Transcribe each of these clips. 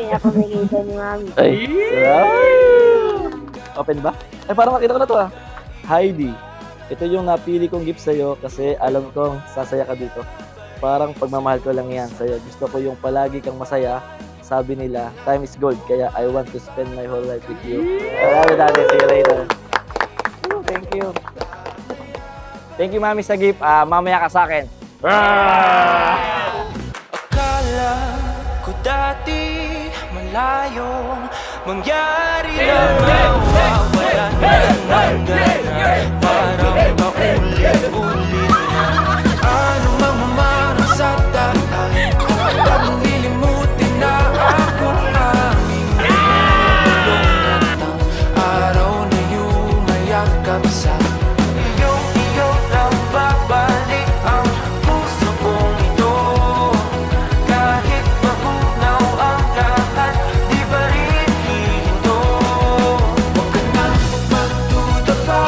Pinapamigay daw ni Mami. Ay, open ba? Ay, parang makita ko na to ah. Heidi, ito yung napili kong gift sa'yo kasi alam kong sasaya ka dito. Parang pagmamahal ko lang yan sa'yo. Gusto ko yung palagi kang masaya. Sabi nila, time is gold, kaya I want to spend my whole life with you. Marami dati, see you later. Oh, thank you. Thank you, Mami, sa gift. Mamaya ka sa akin. Akala ko dati malayong mangyari na mawawalan ng gana. Parang paulit-ulit ano mang mamarang sa daan. Pag nililimutin na ako aming nilulungan ng araw na yumayakap sa iyo lang babalik ang puso kong ito. Kahit mabunaw ang lahat, di ba rin hihinto. Huwag ka nang magduda pa,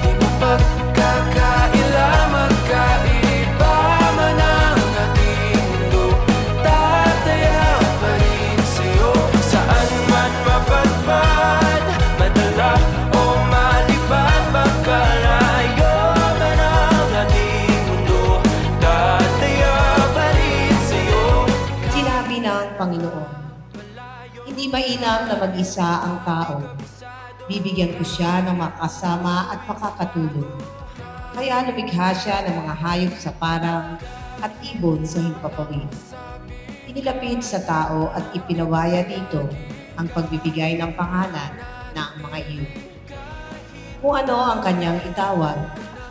di mo pagkakaila. Magkaiba man ang ating mundo, tataya pa rin sa'yo. Saan man mapadpad, madala o malipad, magkalayo man ang ating mundo, tataya pa rin sa'yo. Sinabi ng Panginoon, hindi mainam na mag-isa ang tao. Bibigyan ko siya ng makasama at makakatulong. Kaya lumikha siya ng mga hayop sa parang at ibon sa himpapawid. Inilapit sa tao at ipinawaya dito ang pagbibigay ng pangalan ng mga iyon. Kung ano ang kanyang itawag,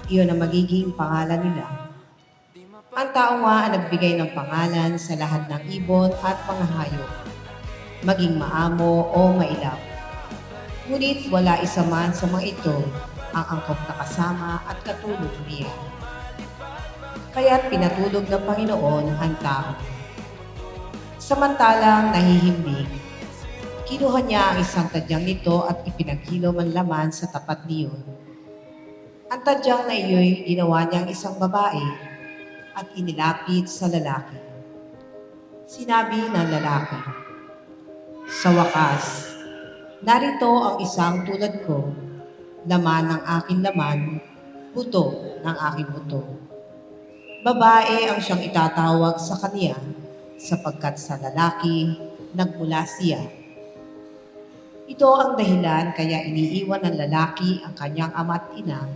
iyon ang magiging pangalan nila. Ang tao nga ang nagbigay ng pangalan sa lahat ng ibon at mga hayop, maging maamo o mailaw. Ngunit wala isa man sa mga ito ang angkop na kasama at katulog niya. Kaya't pinatulog ng Panginoon ang tao. Samantalang nahihimbing, kinuha niya ang isang tadyang nito at ipinaghilom ang laman sa tapat niyon. Ang tadyang na iyo'y ginawa niyang isang babae at inilapit sa lalaki. Sinabi ng lalaki, sa wakas, narito ang isang tulad ko, laman ng aking laman, buto ng aking buto. Babae ang siyang itatawag sa kaniya, sapagkat sa lalaki nagmula siya. Ito ang dahilan kaya iniiwan ng lalaki ang kanyang ama at ina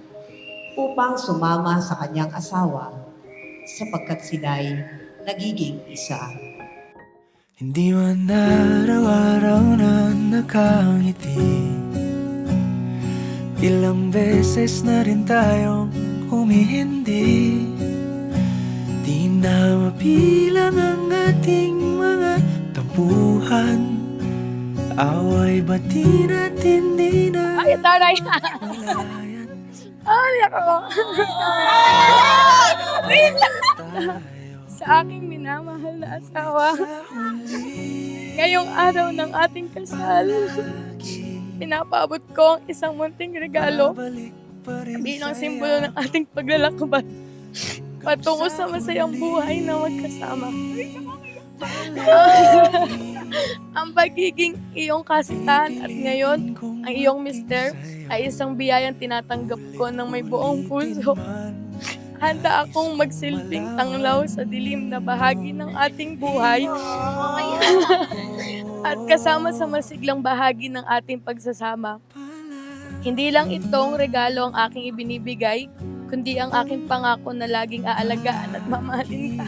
upang sumama sa kanyang asawa, sapagkat sila'y nagiging isa. Hindi man araw-araw na nakangiti, ilang beses na rin tayong humihindi. Di na mabilang ang ating mga tampuhan, away bati natin di na Ay, taray! malayan Ay, ako! tayo. Sa aking minamahal na asawa, ngayong araw ng ating kasal, pinapaabot ko ang isang munting regalo bilang simbolo ng ating paglalakbay patungo sa masayang buhay na magkasama. Ang pagiging iyong kasitan at ngayon ang iyong mister ay isang biyayang tinatanggap ko ng may buong puso. Handa akong magsilbing tanglaw sa dilim na bahagi ng ating buhay at kasama sa masiglang bahagi ng ating pagsasama. Hindi lang itong regalo ang aking ibinibigay, kundi ang aking pangako na laging aalagaan at mamahalin ka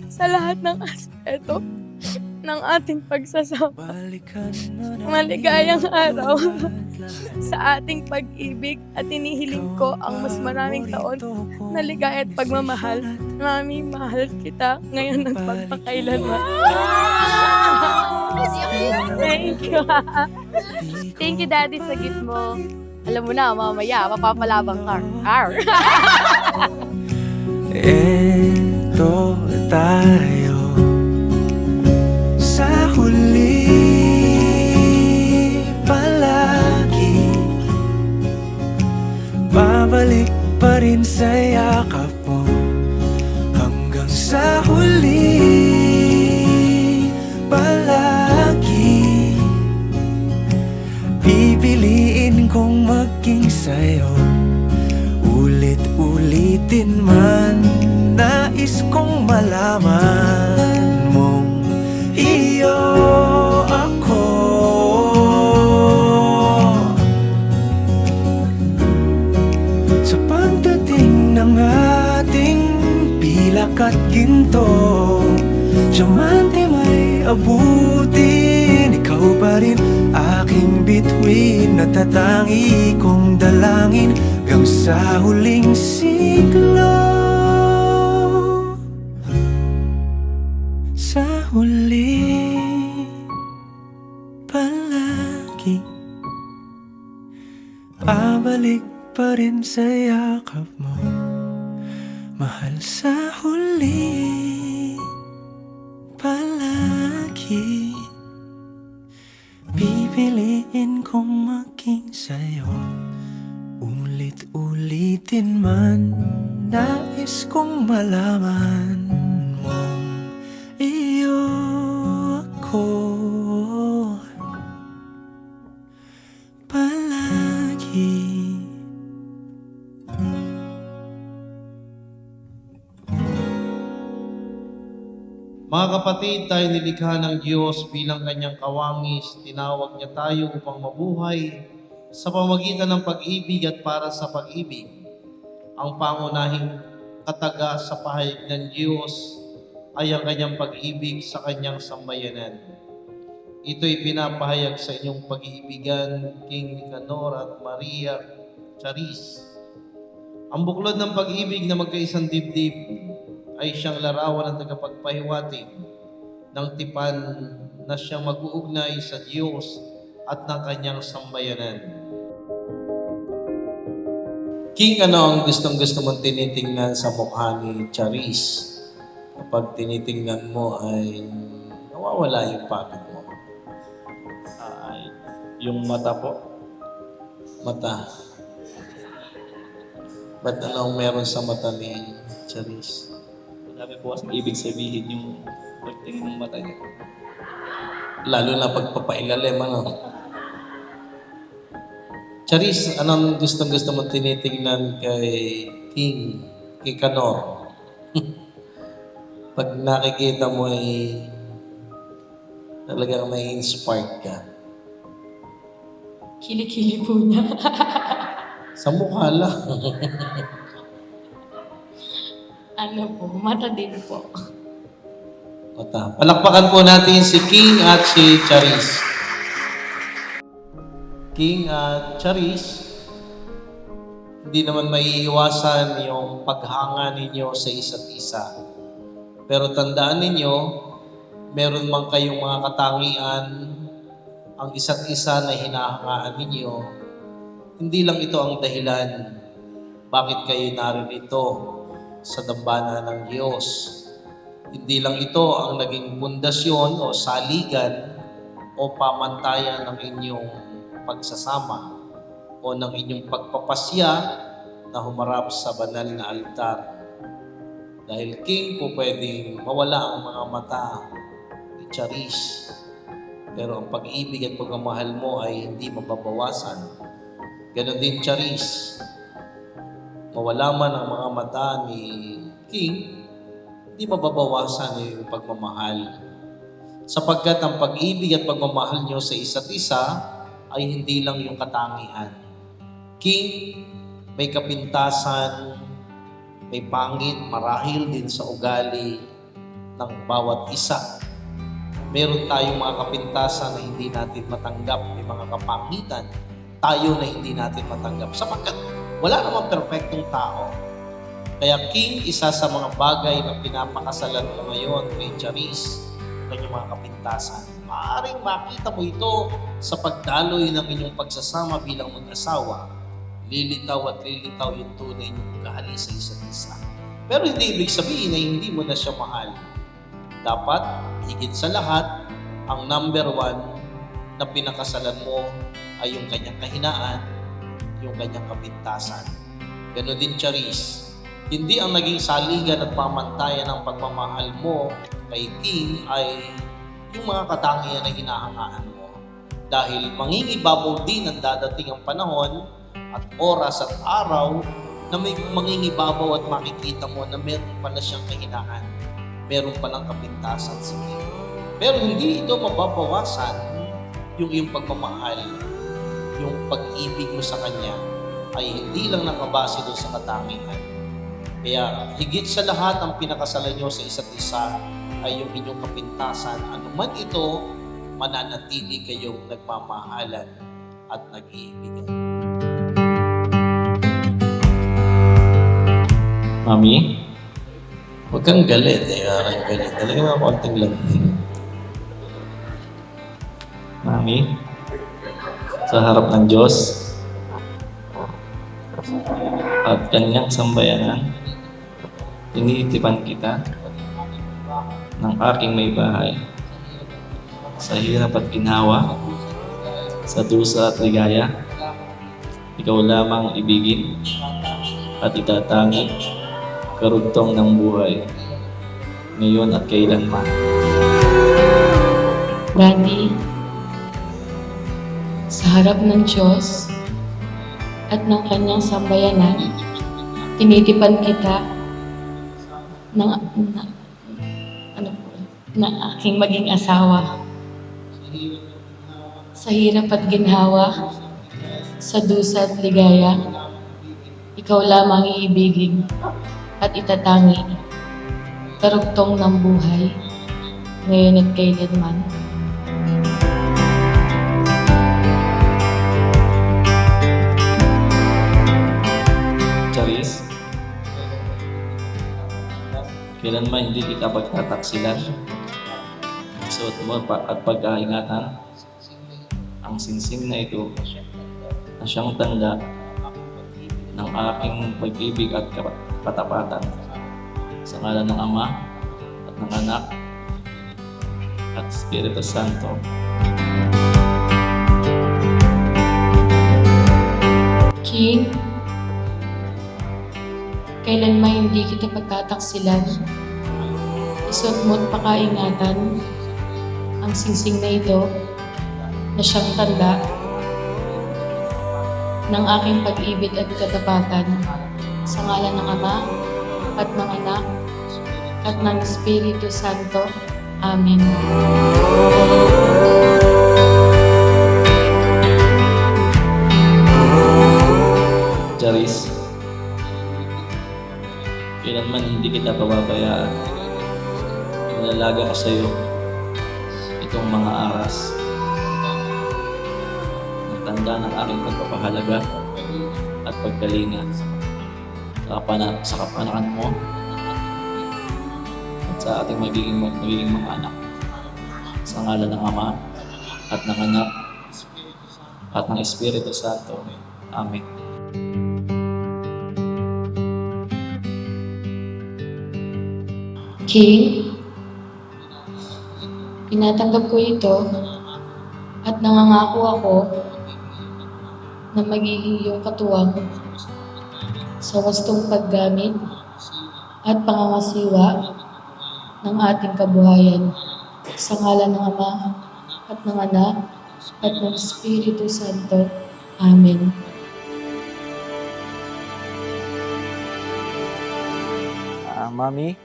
sa lahat ng aspeto ng ating pagsasama. Maligayang araw sa ating pag-ibig at inihiling ko ang mas maraming taon na ligaya at pagmamahal. Mami, mahal kita ngayon at pagpakailanman. Thank you. Thank you, Daddy, sa gift mo. Alam mo na, mamaya, mapapalabang ka. Arr! Eto tayo sa huli palagi, babalik pa rin sa yakap mo hanggang sa huli palagi. Pipiliin kong maging sa'yo, ulit-ulitin man, nais kong malaman mong iyo ako. Sa pagdating ng ating pilak at ginto, diamante may abutin, ikaw pa rin aking bituin, natatangi kong dalangin hanggang sa huling siglo. Sa huli palagi, babalik pa rin sa yakap mo, mahal. Sa huli palagi, pipiliin kong maging sa'yo, ulit-ulitin man, nais kong malaman mong iyo ako palagi. Mga kapatid, tayo nilikha ng Diyos bilang kanyang kawangis. Tinawag niya tayo upang mabuhay sa pamamagitan ng pag-ibig at para sa pag-ibig. Ang pangunahing kataga sa pahayag ng Diyos ay ang kanyang pag-ibig sa kanyang sambayanan. Ito'y pinapahayag sa inyong pag-iibigan, King Nicanor at Maria Charis. Ang buklod ng pag-ibig na magkaisang dibdib ay siyang larawan ng tagapagpahiwatig ng tipan na siyang mag-uugnay sa Diyos at ng kanyang sambayanan. King, ano ang gustong-gusto mong tinitingnan sa mukha ni Charis? Kapag tinitingnan mo ay nawawala yung pagod mo. Yung mata po. Mata. Ba't anong meron sa mata ni Charis? Marami po kasing ibig sabihin yung pagtingin ng mata niya. Lalo na pagpapailalim, ano? Charis, anong gustong-gusto mo tinitingnan kay King Nicanor? Pag nakikita mo ay talagang may inspired ka. Kilikili po niya. Sa mukha lang. Ano po, mata din po. Mata. Palakpakan po natin si King at si Charis. King at Charis, hindi naman maiiwasan yung paghanga ninyo sa isa't isa. Pero tandaan ninyo, meron man kayong mga katangian, ang isa't isa na hinahangaan ninyo, hindi lang ito ang dahilan bakit kayo naririto sa dambana ng Diyos. Hindi lang ito ang naging pundasyon o saligan o pamantayan ng inyong pagsasama o ng inyong pagpapasya na humarap sa banal na altar. Dahil King, po pwedeng mawala ang mga mata ni Charis, pero ang pag-ibig at pagmamahal mo ay hindi mababawasan. Ganon din Charis, mawala man ang mga mata ni King, hindi mababawasan yung pagmamahal. Sapagkat ang pag-ibig at pagmamahal nyo sa isa't isa ay hindi lang yung katangian. King, may kapintasan, may pangit, marahil din sa ugali ng bawat isa. Meron tayong mga kapintasan na hindi natin matanggap, may mga kapangitan tayo na hindi natin matanggap. Sapagkat wala namang perfectong tao. Kaya King, isa sa mga bagay na pinapakasalan mo ngayon kay Charis, kanyang mga kapintasan. Maaaring makita mo ito sa pagdaloy ng inyong pagsasama bilang mag-asawa. Lilitaw at lilitaw yung tunay niyong pagkahali sa isa't isa. Pero hindi ibig sabihin na hindi mo na siya mahal. Dapat, higit sa lahat, ang number one na pinakasalan mo ay yung kanyang kahinaan, yung kanyang kapintasan. Ganon din Charis. Hindi ang naging saligan at pamantayan ng pagmamahal mo kay King ay yung mga katangian na hinahangaan mo. Dahil mangingibabaw din ang dadating ang panahon at oras at araw na may mangingibabaw at makikita mo na meron pala siyang kahinaan. Meron palang kapintasan si King. Pero hindi ito mababawasan yung iyong pagmamahal, yung pag-ibig mo sa kanya ay hindi lang nakabase doon sa katangian. Kaya higit sa lahat ang pinakasalan nyo sa isa't isa ay yung inyong kapintasan. Ano man ito, mananatili kayong nagmamahalan at nag-iibigan. Mami, huwag kang galit. Parang galit. Talaga mga konting lang. Mami, sa harap ng Diyos at kanyang sambayanan, tinitipan kita ng aking may bahay sa hirap at ginhawa, sa dusa at ligaya. Ikaw lamang ibigin at itatangi, karugtong ng buhay, ngayon at kailanman. Daddy, sa harap ng Diyos at ng kanyang sambayanan, tinitipan kita ng aking maging asawa. Sa hirap at ginhawa, sa dusa at ligaya, ikaw lamang iibigin at itatangi, karugtong ng buhay, ngayon at kailanman. Charis, kailanman hindi kita pagtataksilan. Suot mo at pagkaingatan ang sinsing na ito na siyang tanda ng aking pag-ibig at katapatan sa ngalan ng Ama at ng Anak at Espiritu Santo. King, kailanman hindi kita pagtataksilan. Isuot mo at pakaingatan ang singsing na ito na siyang tanda ng aking pag-ibig at katapatan sa ngalan ng Ama at ng Anak at ng Espiritu Santo. Amen. Charis, kailanman hindi kita pababayaan. Inilalaga ko sa iyo itong mga aras ng tanda ng aking pagpapahalaga at pagkalinga sa kapanakan mo at sa ating magiging mga anak. Sa ngalan ng Ama at ng Anak at ng Espiritu Santo. Amen. King, tinatanggap ko ito at nangangako ako na magiging iyong katuwang sa wastong paggamit at pangangasiwa ng ating kabuhayan. Sa ngalan ng Ama at ng Anak at ng Espiritu Santo. Amen. Mami,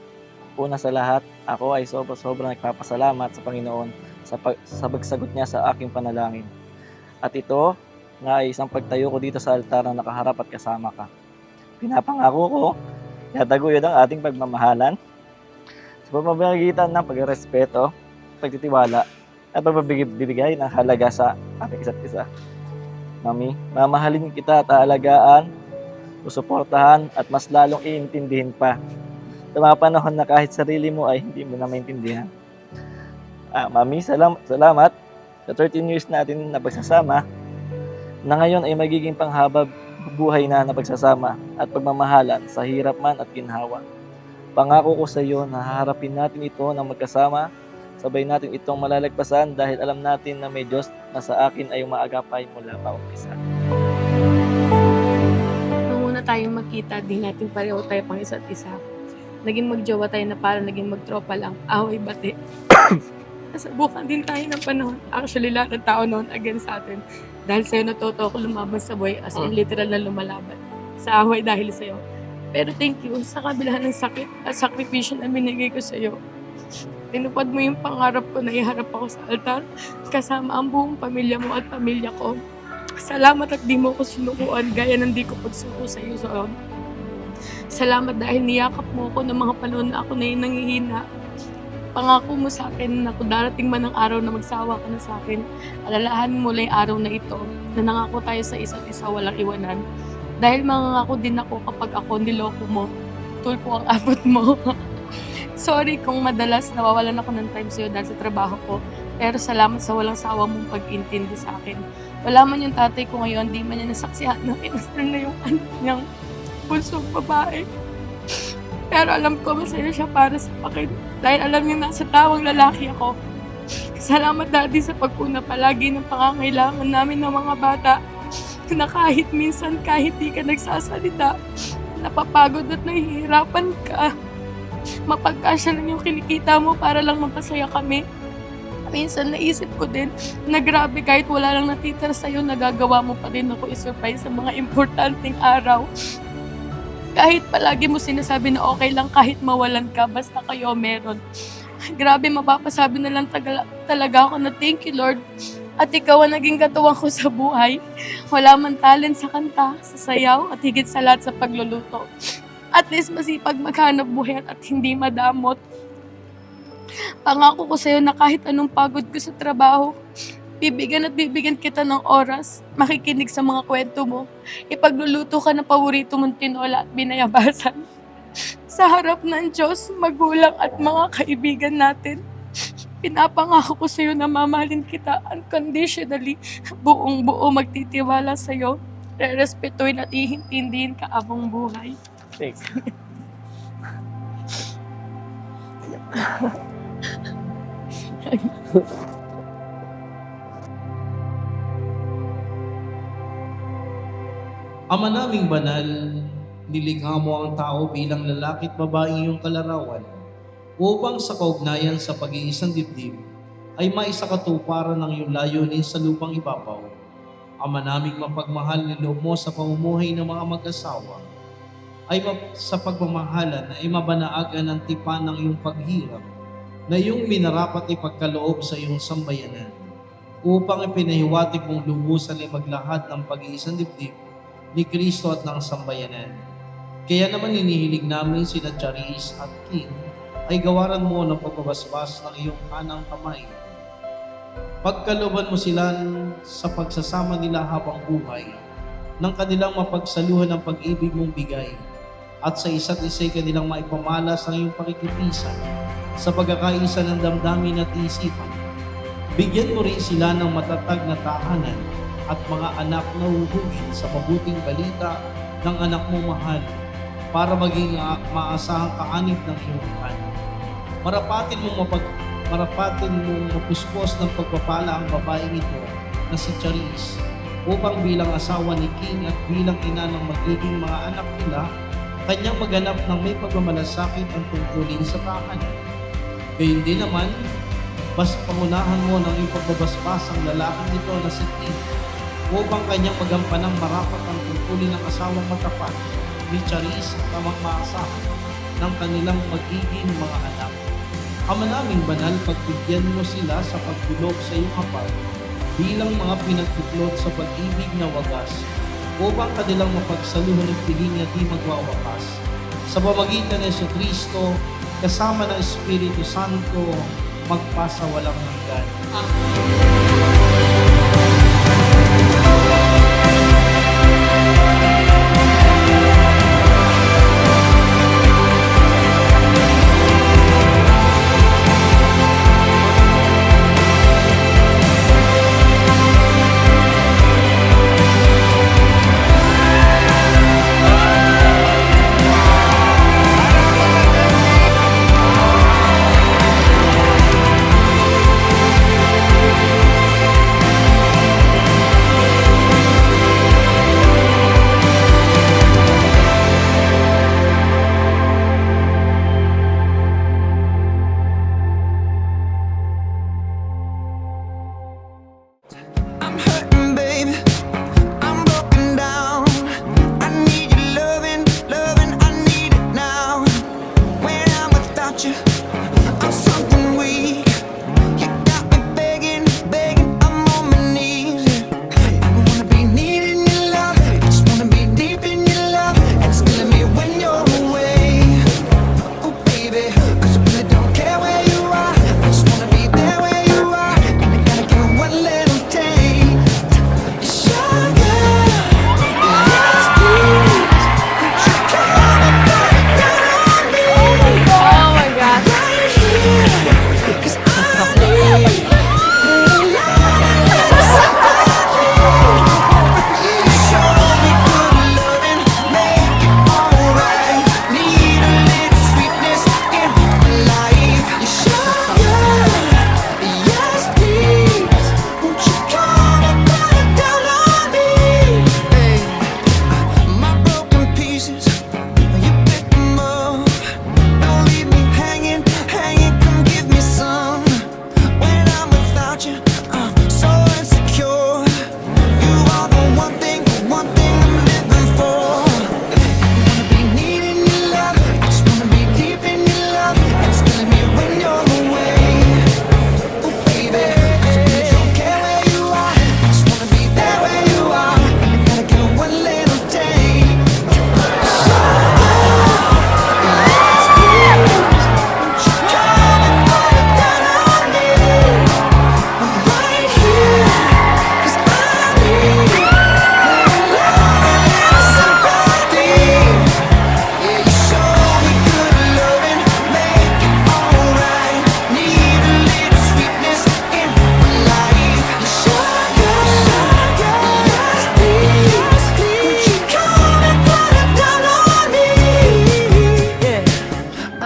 una sa lahat, ako ay sobrang nagpapasalamat sa Panginoon sa pagsagot niya sa aking panalangin. At ito nga ay isang pagtayo ko dito sa altar na nakaharap at kasama ka. Pinapangako ko, yataguyod ang ating pagmamahalan sa pamamagitan ng pagrespeto, pagtitiwala, at pagbibigay ng halaga sa ating isa't isa. Mami, mamahalin kita at aalagaan, susuportahan at mas lalong iintindihin pa. Sa mga panahon na kahit sarili mo ay hindi mo na maintindihan. Mami, salamat sa 13 years natin na pagsasama na ngayon ay magiging panghabang buhay na pagsasama at pagmamahalan sa hirap man at ginhawa. Pangako ko sa iyo na haharapin natin ito ng magkasama, sabay natin itong malalagpasan dahil alam natin na may Diyos na sa akin ay umaagapay mula pa umpisa. Nung una tayong magkita, di natin pareho tayo pang isa't isa. Naging magjowa tayo na parang naging magtropa lang, away bati. Nasabukan din tayo ng panahon. Actually, lahat ng tao noon against sa atin. Dahil sa'yo natuto ako lumaban sa buhay, as in literal na lumalaban. Sa away dahil sa'yo. Pero thank you sa kabila ng sakit at sakripisyo na binigay ko sa'yo. Tinupad mo yung pangarap ko na iharap ako sa altar kasama ang buong pamilya mo at pamilya ko. Salamat at di mo ko sinukuan gaya ng di ko pagsuko sa'yo soon. Salamat dahil niyakap mo ko ng mga panahon na ako na yung nangihina. Pangako mo sa akin na kung darating man ang araw na magsawa ka na sa akin, alalahanin mo lang yung araw na ito na nangako tayo sa isa't isa walang iwanan. Dahil mangangako din ako kapag ako niloko mo, tulpo ang abot mo. Sorry kung madalas nawawalan ako ng time sa'yo dahil sa trabaho ko, pero salamat sa walang sawa mong pag-intindi sa akin. Wala man yung tatay ko ngayon, di man niya nasaksihan na kinasal na yung anak niyang punsong babae. Pero alam ko masaya siya para sa akin dahil alam niya nasa tawang lalaki ako. Salamat Daddy sa pagkuna palagi ng pangangailangan namin ng mga bata na kahit minsan kahit di ka nagsasalita, napapagod at nahihirapan ka. Mapagkasya lang yung kinikita mo para lang mapasaya kami. Minsan naisip ko din na grabe kahit wala lang natitira sa'yo, nagagawa mo pa din ako isurprise sa mga importanteng araw. Kahit palagi mo sinasabi na okay lang kahit mawalan ka, basta kayo meron. Grabe, mapapasabi na lang talaga ako na thank you Lord. At ikaw ang naging katuwang ko sa buhay. Wala man talent sa kanta, sa sayaw, at higit sa lahat sa pagluluto. At least masipag maghanap buhay at hindi madamot. Pangako ko sa'yo na kahit anong pagod ko sa trabaho, bibigyan kita ng oras, makikinig sa mga kwento mo, ipagluluto ka ng paborito mong tinola at binayabasan. Sa harap ng Diyos, magulang at mga kaibigan natin, pinapangako ko sa'yo na mamahalin kita unconditionally, buong buo magtitiwala sa'yo, rerespetuin at ihintindihin ka abang buhay. Thanks. Ama naming banal, nilikha mo ang tao bilang lalaki at babae iyong kalarawan upang sa kaugnayan sa pag-iisang dibdib ay maisakatuparan ng iyong layunin sa lupang ibabaw. Ama naming mapagmahal, niloob mo sa pamumuhay ng mga mag-asawa ay sa pagmamahalan na imabanaagan ang tipan ng iyong paghirap na iyong minarapat ipagkaloob sa iyong sambayanan upang ipinahiwatig mong lubusan ay maglahad ng pag-iisang dibdib ni Kristo at ng sambayanan. Kaya naman inihilig namin sina Charis at King ay gawaran mo ng pagbabasbas ng iyong kanang kamay. Pagkalooban mo sila sa pagsasama nila habang buhay, ng kanilang mapagsaluhan ng pag-ibig mong bigay, at sa isa't isa'y kanilang maipamalas ang iyong pakikipisan sa pagkakaisa ng damdamin at isipan. Bigyan mo rin sila ng matatag na tahanan at mga anak na huhugin sa mabuting balita ng anak mo mahal para maging maasahang kaanib ng iyong buwan. Marapatin mong mapuspos ng pagpapala ang babaeng ito na si Charis upang bilang asawa ni King at bilang ina ng magiging mga anak nila, kanyang maganap ng may pagmamalasakit ang tungkulin sa tahanan. Gayun din naman, pangunahan mo ng iyong pagbabasbas ang lalaking ito na si King upang kanyang magampanang marapat ang tungkulin ng asawang matapat ni Charis at tamang maasahan ng kanilang magiging mga anak. Ama naming banal, pagbigyan mo sila sa pagbulog sa iyong hapag bilang mga pinagtuklod sa pag-ibig na wagas upang kanilang mapagsaluhan ng piling na di magwawakas. Sa pamagitan ng Jesucristo, kasama ng Espiritu Santo, magpasa walang hanggan. I'm hurting, baby. I'm broken down. I need your loving, loving. I need it now. When I'm without you, I'm something weak. You got me begging, begging. I'm on my knees. I don't wanna be needing your love. I just wanna be deep in your love. And it's killing me when you're away. Oh, baby, 'cause I really don't care where you are. I just wanna be there where you are. And I gotta give it one little taste. Oh my God. My broken pieces, you pick them up. Don't leave me hanging, hanging. Come give me some. When I'm without you, I'm so insecure. You are the one thing I'm living for. I wanna be needing your love. I just wanna be deep in your love. And it's killing me when you're away. Oh, baby, 'cause I really don't care where you are. I just wanna be there where you are. And I gotta give it one little take.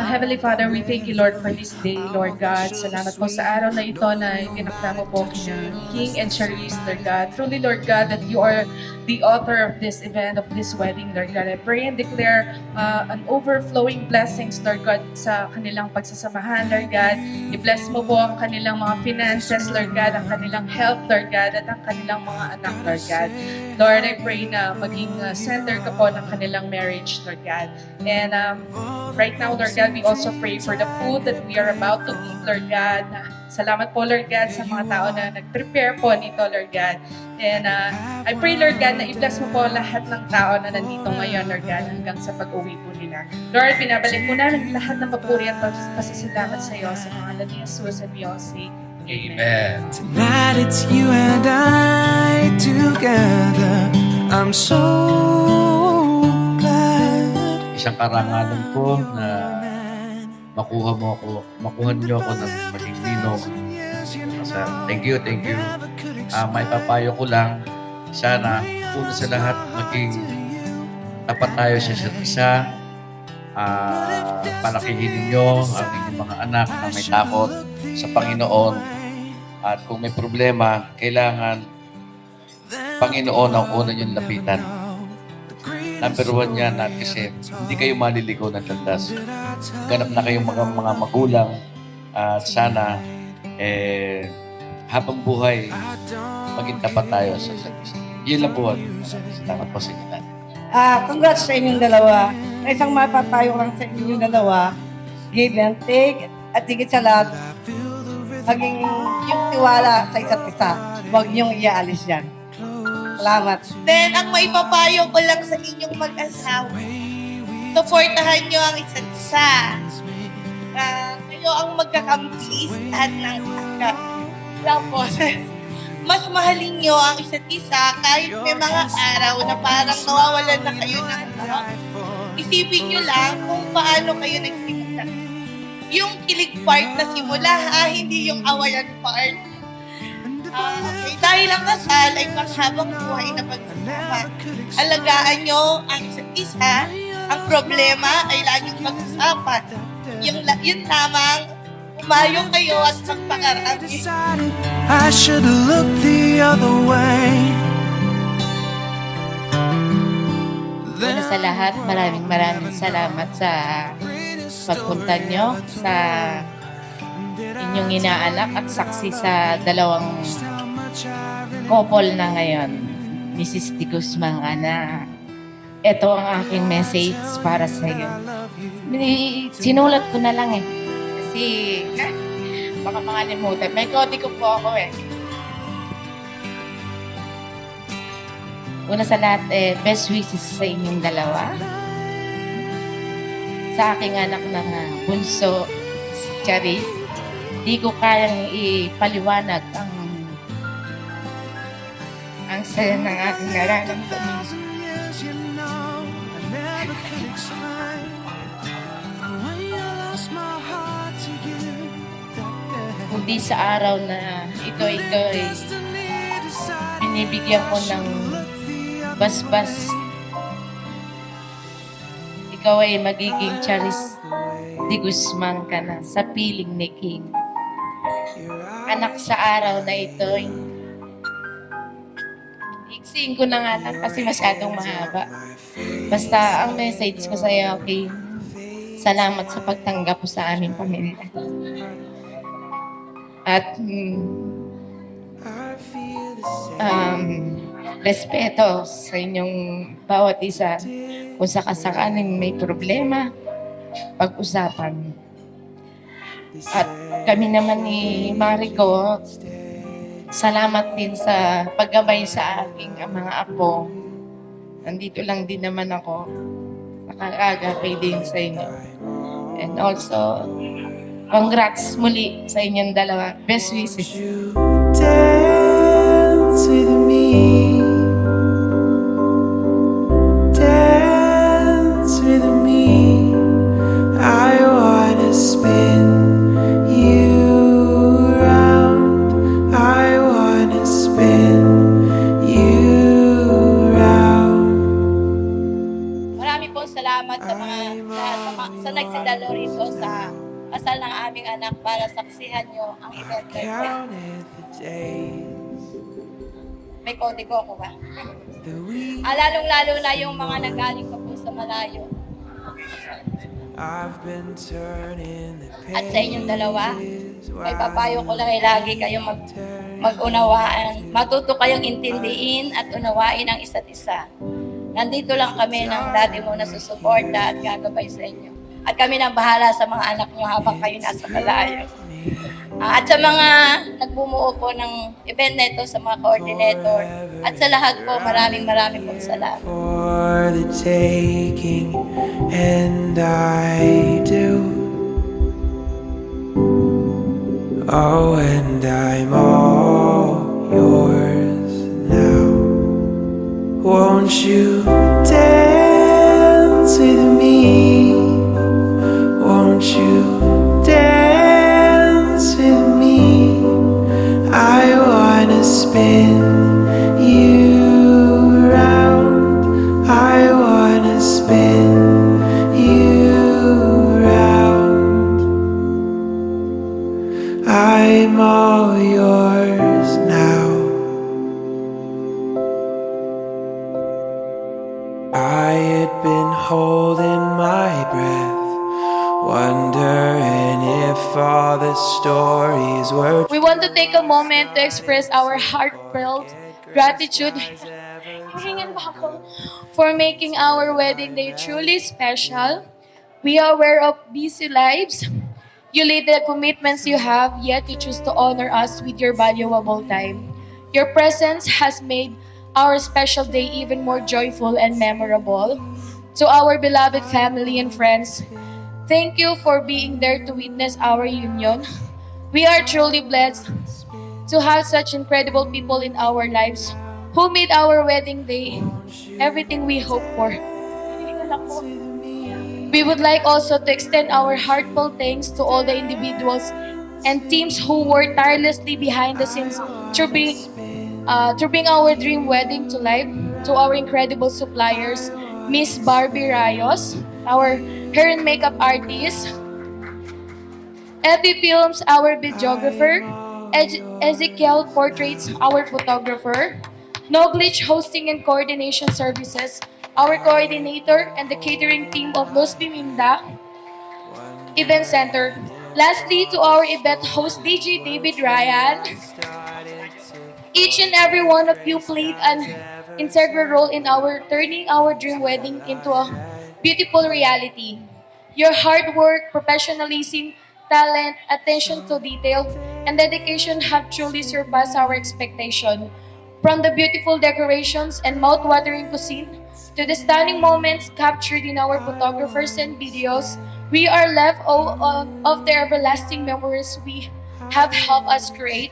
Heavenly Father, we thank you, Lord, for this day, Lord God. Salamat po sa araw na ito na itinakda mo po kina King and Charis, Lord God. Truly, Lord God, that you are the author of this event, of this wedding, Lord God. I pray and declare an overflowing blessings, Lord God, sa kanilang pagsasamahan, Lord God. I-bless mo po ang kanilang mga finances, Lord God, ang kanilang health, Lord God, at ang kanilang mga anak, Lord God. Lord, I pray na maging center ka po ng kanilang marriage, Lord God. And right now, Lord God, we also also pray for the food that we are about to eat, Lord God. Salamat po, Lord God, sa mga tao na nag-prepare po nito, Lord God. And I pray, Lord God, na i-bless mo po lahat ng tao na nandito ngayon, Lord God, hanggang sa pag-uwi po nila. Lord, binabalik po namin lahat ng papuri at pasasalamat sa iyo sa mga ni Jesus and we all say, Amen. Tonight it's you and I together. I'm so glad. Isang karangalan po na makuha niyo ako ng maging ninong. Thank you. May papayo ko lang, sana una sa lahat maging tapat tayo sa isa't isa. Palakihin ninyo ang inyong mga anak na may takot sa Panginoon. At kung may problema, kailangan Panginoon ang una niyong lapitan. Number 1 yan, at kasi hindi kayo maliligaw ng landas. Ganap na kayong mga magulang at sana habang buhay maging tapat tayo sa isa't isa. Yun lang po. Salamat po sa inyo. Congrats sa inyong dalawa. May isang mapapayo lang sa inyong dalawa, give and take, at higit sa lahat, maging yung tiwala sa isa't isa. Huwag niyong iaalis yan. Salamat. Then, ang maipapayo ko lang sa inyong mag-asawa, supportahan nyo ang isa't isa. Kayo ang magkakambis at ng tapos, mas mahalin nyo ang isa't isa kahit may mga araw na parang nawawalan na kayo ng isipin nyo lang kung paano kayo nagsimula. Yung kilig part na simula, hindi yung awayan part. Dahil ang kasal ay panghabang buhay na pagsasama. Alagaan nyo ang isa't isa. Ang problema ay laging pag-usapan. Yun lamang, umayo kayo at magpakarami. I should look the other way. Una sa lahat, maraming salamat sa pagpunta nyo sa inyong inaanak at saksi sa dalawang couple na ngayon. Mrs. De Guzman, Ana, ito ang aking message para sa iyo. Sinulat ko na lang kasi baka makalimutan. May kodi ko po ako Una sa lahat, best wishes sa inyong dalawa. Sa aking anak na bunso, si Charis, di ko kayang ipaliwanag ang saya ng aking nararamdaman. Kundi sa araw na ito binibigyan ko ng basbas. Ikaw ay magiging Charis De Guzman ka na sa piling ni King. Anak sa araw na ito, iksiin ko na nga lang kasi masyadong mahaba. Basta ang message ko sa iyo, King, salamat sa pagtanggap mo sa aming pamilya. At respeto sa inyong bawat isa. Kung sakasakaling may problema, pag-usapan. At kami naman ni Marico, salamat din sa paggabay sa aking mga apo. Nandito lang din naman ako. Nakakagabay din sa inyo. And also, congrats muli sa inyong dalawa. Best wishes. Dance with me. Dance with me. I wanna spin you round. I wanna spin you round. Marami pong salamat sa sa nagsidalo rito sa kasal ng aming anak para saksihan nyo ang event. Counted the days. May kode ko ako ba? Lalong-lalo na yung mga nagaling pa po sa malayo. I've been turning the At sa inyong dalawa, may papayo ko lang ay lagi kayong mag-unawaan. Matuto kayong intindihin at unawain ang isa't isa. Nandito lang kami ng daddy mo na susuporta at gagabay sa inyo. At kami nang bahala sa mga anak niyo habang kayo nasa malayo. At sa mga nagbumuo po ng event neto, sa mga coordinator, at sa lahat po, maraming pong salamat. For the taking, and I do. Oh, and I'm all yours now. Won't you dance with me? Won't you dance with me? I wanna spin you round. I wanna spin you round. I'm all yours now. I had been holding my breath, wondering if all the stories were We want to take a moment to express our heartfelt gratitude for making our wedding day truly special. We are aware of busy lives. You lead the commitments you have, yet you choose to honor us with your valuable time. Your presence has made our special day even more joyful and memorable. To our beloved family and friends, thank you for being there to witness our union. We are truly blessed to have such incredible people in our lives who made our wedding day everything we hope for. We would like also to extend our heartfelt thanks to all the individuals and teams who worked tirelessly behind the scenes to bring our dream wedding to life. To our incredible suppliers, Miss Barbie Rayos, our hair and makeup artist, Effie Films, our videographer, Ezekiel Portraits, our photographer, No Glitch Hosting and Coordination Services, our coordinator, and the catering team of Los Biminda Event Center. Lastly, to our event host, DJ David Ryan. Each and every one of you played an integral role in our turning our dream wedding into a beautiful reality. Your hard work, professionalism, talent, attention to detail, and dedication have truly surpassed our expectation. From the beautiful decorations and mouth-watering cuisine to the stunning moments captured in our photographers and videos, we are left of the everlasting memories we have helped us create.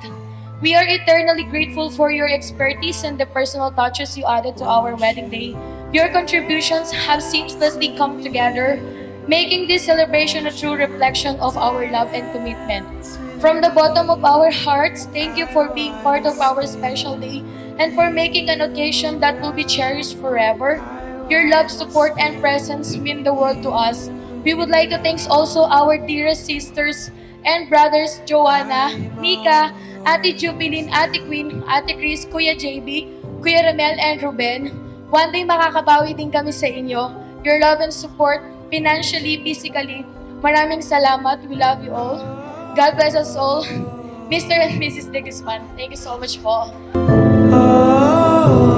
We are eternally grateful for your expertise and the personal touches you added to our wedding day. Your contributions have seamlessly come together, making this celebration a true reflection of our love and commitment. From the bottom of our hearts, thank you for being part of our special day and for making an occasion that will be cherished forever. Your love, support, and presence mean the world to us. We would like to thank also our dearest sisters and brothers, Joanna, Nika, Ate Jubilin, Ate Queen, Ate Chris, Kuya JB, Kuya Ramel, and Ruben. One day makakabawi din kami sa inyo. Your love and support, financially, physically. Maraming salamat. We love you all. God bless us all. Mr. and Mrs. De Guzman, thank you so much po. Oh.